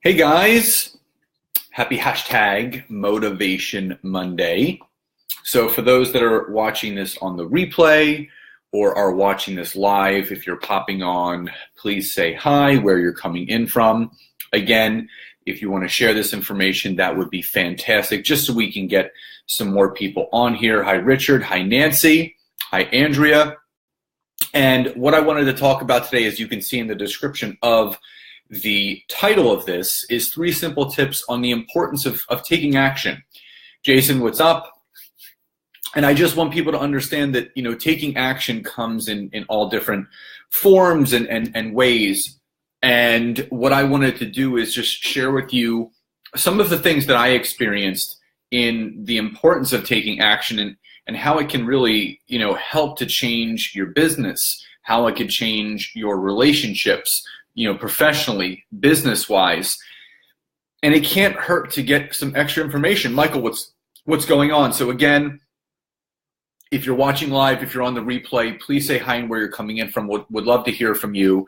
Hey guys, happy hashtag Motivation Monday. So for those that are watching this on the replay or are watching this live, if you're popping on, please say hi, where you're coming in from. Again, if you want to share this information, that would be fantastic, just so we can get some more people on here. Hi Richard, hi Nancy, hi Andrea. And what I wanted to talk about today, as you can see in the description of the title of this, is 3 simple tips on the importance of taking action. Jason, what's up? And I just want people to understand that, taking action comes in all different forms and ways. And what I wanted to do is just share with you some of the things that I experienced in the importance of taking action and how it can really, help to change your business, how it could change your relationships, professionally, business-wise. And it can't hurt to get some extra information. Michael, what's going on? So again, if you're watching live, if you're on the replay, please say hi and where you're coming in from. Would love to hear from you.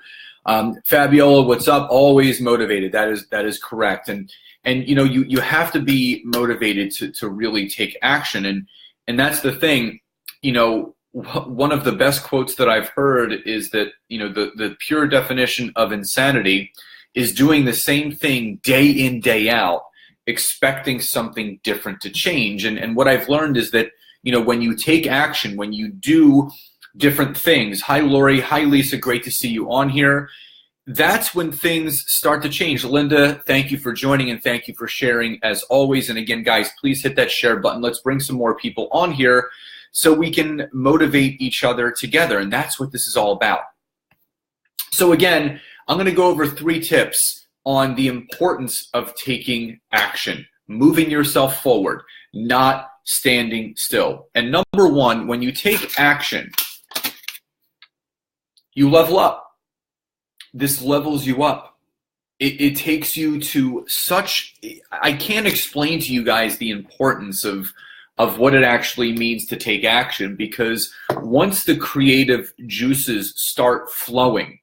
Fabiola, what's up? Always motivated. That is correct. And you have to be motivated to really take action. And that's the thing. One of the best quotes that I've heard is that, the pure definition of insanity is doing the same thing day in, day out, expecting something different to change. And what I've learned is that, when you take action, when you do different things, hi Lori, hi Lisa, great to see you on here, that's when things start to change. Linda, thank you for joining and thank you for sharing as always. And again, guys, please hit that share button. Let's bring some more people on here so we can motivate each other together. And that's what this is all about. So again, I'm going to go over 3 tips on the importance of taking action, moving yourself forward, not standing still. And number 1, when you take action, you level up. This levels you up. It takes you to such, I can't explain to you guys the importance of what it actually means to take action, because once the creative juices start flowing,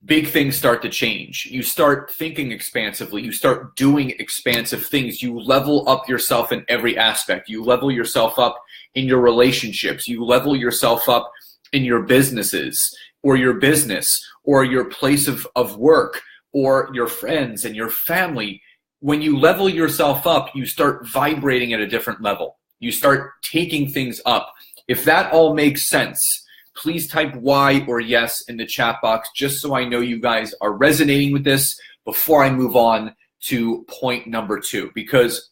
big things start to change. You start thinking expansively. You start doing expansive things. You level up yourself in every aspect. You level yourself up in your relationships. You level yourself up in your businesses or your business or your place of work or your friends and your family. When you level yourself up, you start vibrating at a different level. You start taking things up. If that all makes sense, please type Y or yes in the chat box, just so I know you guys are resonating with this before I move on to point number 2. Because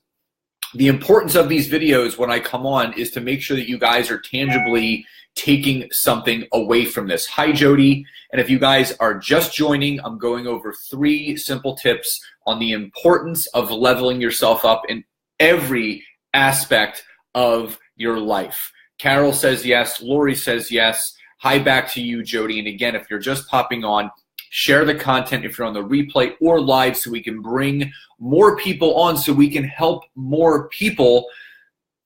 the importance of these videos when I come on is to make sure that you guys are tangibly taking something away from this. Hi, Jody. And if you guys are just joining, I'm going over 3 simple tips on the importance of leveling yourself up in every aspect of your life. Carol says yes. Lori says yes. Hi back to you, Jody. And again, if you're just popping on, share the content if you're on the replay or live so we can bring more people on, so we can help more people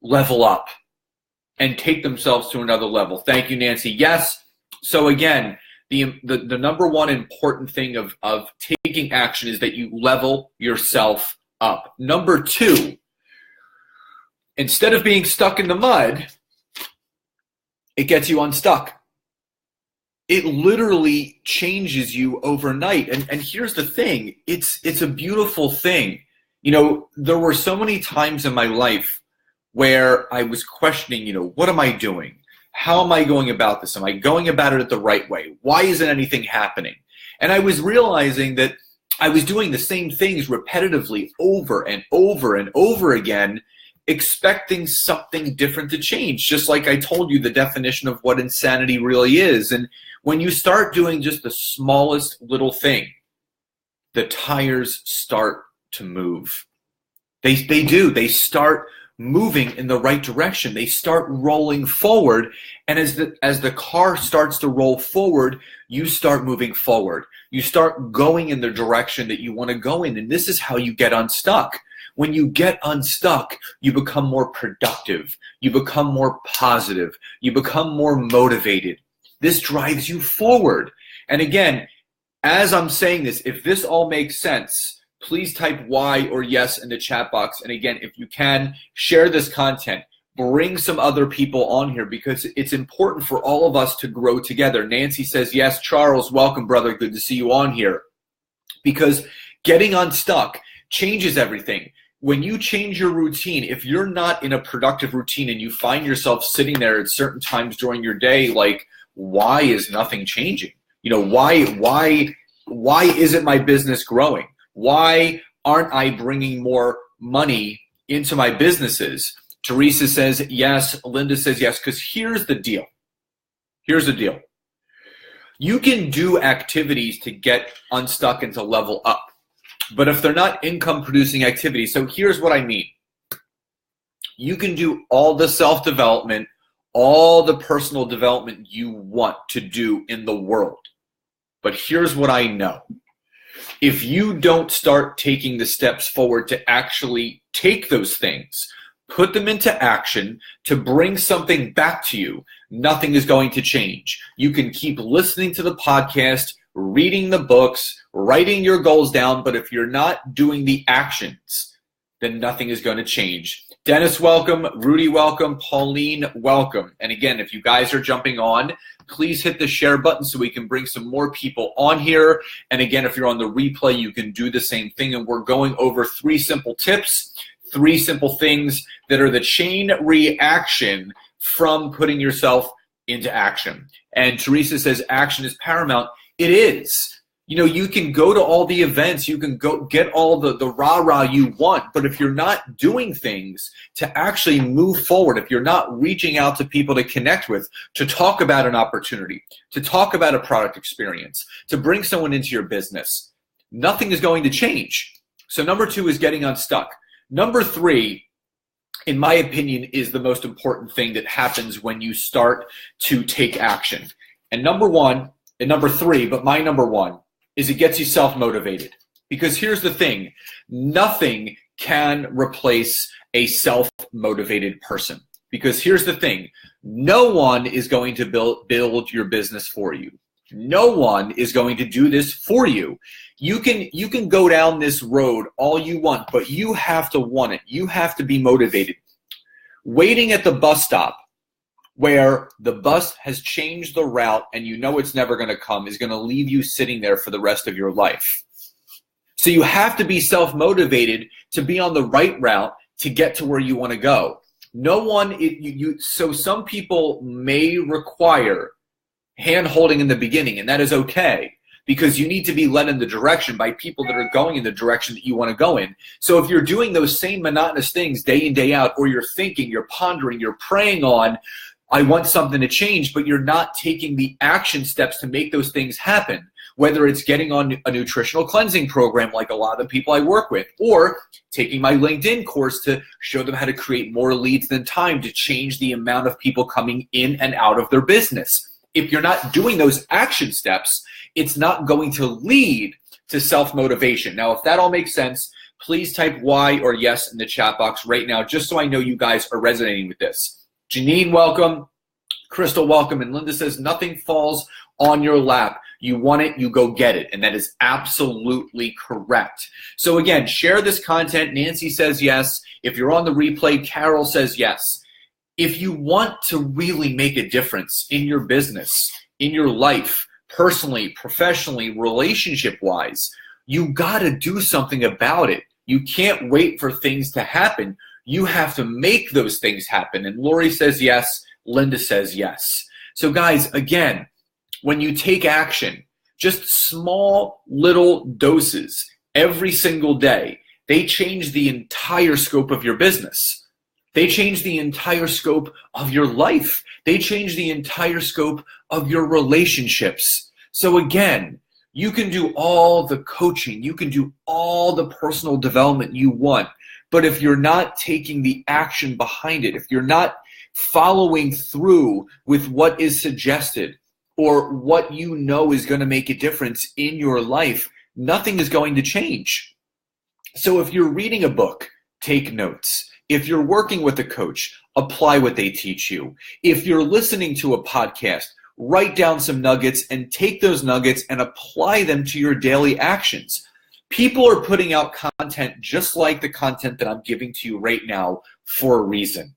level up and take themselves to another level. Thank you, Nancy. Yes. So again, the number 1 important thing of taking action is that you level yourself up. Number 2, instead of being stuck in the mud, it gets you unstuck. It literally changes you overnight. And here's the thing, it's a beautiful thing. There were so many times in my life where I was questioning, what am I doing? How am I going about this? Am I going about it the right way? Why isn't anything happening? And I was realizing that I was doing the same things repetitively over and over and over again, expecting something different to change. Just like I told you the definition of what insanity really is. And when you start doing just the smallest little thing, the tires start to move. They do. They start moving in the right direction. They start rolling forward. And as the car starts to roll forward, you start moving forward. You start going in the direction that you want to go in. And this is how you get unstuck. When you get unstuck, you become more productive. You become more positive. You become more motivated. This drives you forward. And again, as I'm saying this, if this all makes sense, please type Y or yes in the chat box. And again, if you can, share this content. Bring some other people on here because it's important for all of us to grow together. Nancy says, yes. Charles, welcome, brother. Good to see you on here. Because getting unstuck changes everything. When you change your routine, if you're not in a productive routine and you find yourself sitting there at certain times during your day, like, why is nothing changing? Why isn't my business growing? Why aren't I bringing more money into my businesses? Teresa says yes. Linda says yes. Because here's the deal. You can do activities to get unstuck and to level up. But if they're not income producing activities, so here's what I mean. You can do all the self-development, all the personal development you want to do in the world. But here's what I know. If you don't start taking the steps forward to actually take those things, put them into action to bring something back to you, nothing is going to change. You can keep listening to the podcast, reading the books, writing your goals down, but if you're not doing the actions, then nothing is going to change. Dennis, welcome. Rudy, welcome. Pauline, welcome. And again, if you guys are jumping on, please hit the share button so we can bring some more people on here. And again, if you're on the replay, you can do the same thing. And we're going over 3 simple tips, 3 simple things that are the chain reaction from putting yourself into action. And Teresa says action is paramount. It is. You know, you can go to all the events, you can go get all the rah-rah you want, but if you're not doing things to actually move forward, if you're not reaching out to people to connect with, to talk about an opportunity, to talk about a product experience, to bring someone into your business, nothing is going to change. So number 2 is getting unstuck. Number 3, in my opinion, is the most important thing that happens when you start to take action. And number 3, but my number 1, is it gets you self-motivated. Because here's the thing, nothing can replace a self-motivated person. Because here's the thing, no one is going to build your business for you. No one is going to do this for you. You can go down this road all you want, but you have to want it. You have to be motivated. Waiting at the bus stop where the bus has changed the route and you know it's never going to come is going to leave you sitting there for the rest of your life. So you have to be self-motivated to be on the right route to get to where you want to go. So some people may require hand-holding in the beginning, and that is okay because you need to be led in the direction by people that are going in the direction that you want to go in. So if you're doing those same monotonous things day in, day out, or you're thinking, you're pondering, you're praying on, I want something to change, but you're not taking the action steps to make those things happen, whether it's getting on a nutritional cleansing program like a lot of the people I work with, or taking my LinkedIn course to show them how to create more leads than time to change the amount of people coming in and out of their business. If you're not doing those action steps, it's not going to lead to self-motivation. Now, if that all makes sense, please type Y or yes in the chat box right now, just so I know you guys are resonating with this. Janine, welcome. Crystal, welcome. And Linda says, nothing falls on your lap. You want it, you go get it. And that is absolutely correct. So again, share this content. Nancy says yes. If you're on the replay, Carol says yes. If you want to really make a difference in your business, in your life, personally, professionally, relationship-wise, you got to do something about it. You can't wait for things to happen. You have to make those things happen. And Lori says yes. Linda says yes. So guys, again, when you take action, just small little doses every single day, they change the entire scope of your business. They change the entire scope of your life. They change the entire scope of your relationships. So again, you can do all the coaching. You can do all the personal development you want. But if you're not taking the action behind it, if you're not following through with what is suggested or what you know is going to make a difference in your life, nothing is going to change. So if you're reading a book, take notes. If you're working with a coach, apply what they teach you. If you're listening to a podcast, write down some nuggets and take those nuggets and apply them to your daily actions. People are putting out content just like the content that I'm giving to you right now for a reason.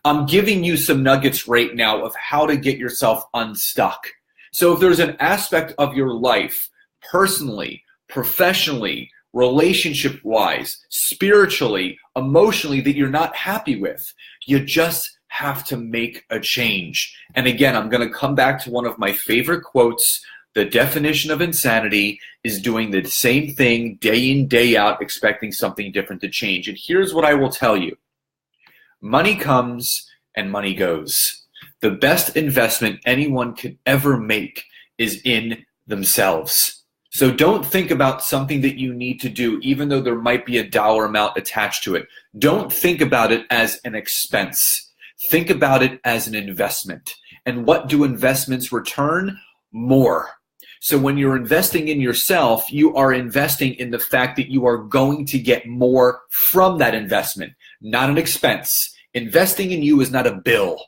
I'm giving you some nuggets right now of how to get yourself unstuck. So if there's an aspect of your life, personally, professionally, relationship-wise, spiritually, emotionally, that you're not happy with, you just have to make a change. And again, I'm going to come back to one of my favorite quotes. The definition of insanity is doing the same thing day in, day out, expecting something different to change. And here's what I will tell you. Money comes and money goes. The best investment anyone could ever make is in themselves. So don't think about something that you need to do, even though there might be a dollar amount attached to it. Don't think about it as an expense. Think about it as an investment. And what do investments return? More. So when you're investing in yourself, you are investing in the fact that you are going to get more from that investment, not an expense. Investing in you is not a bill.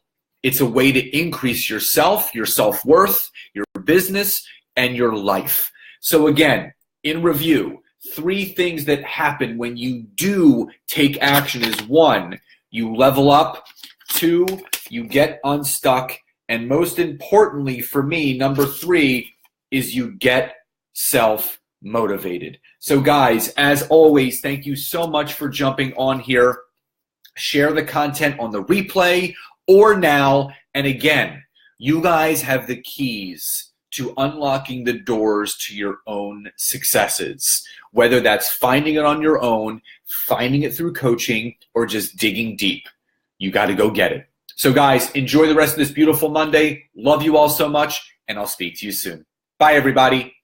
It's a way to increase yourself, your self-worth, your business, and your life. So again, in review, 3 things that happen when you do take action is 1, you level up, 2, you get unstuck, and most importantly for me, number 3 is you get self-motivated. So guys, as always, thank you so much for jumping on here. Share the content on the replay or now. And again, you guys have the keys to unlocking the doors to your own successes, whether that's finding it on your own, finding it through coaching, or just digging deep. You got to go get it. So guys, enjoy the rest of this beautiful Monday. Love you all so much, and I'll speak to you soon. Bye, everybody.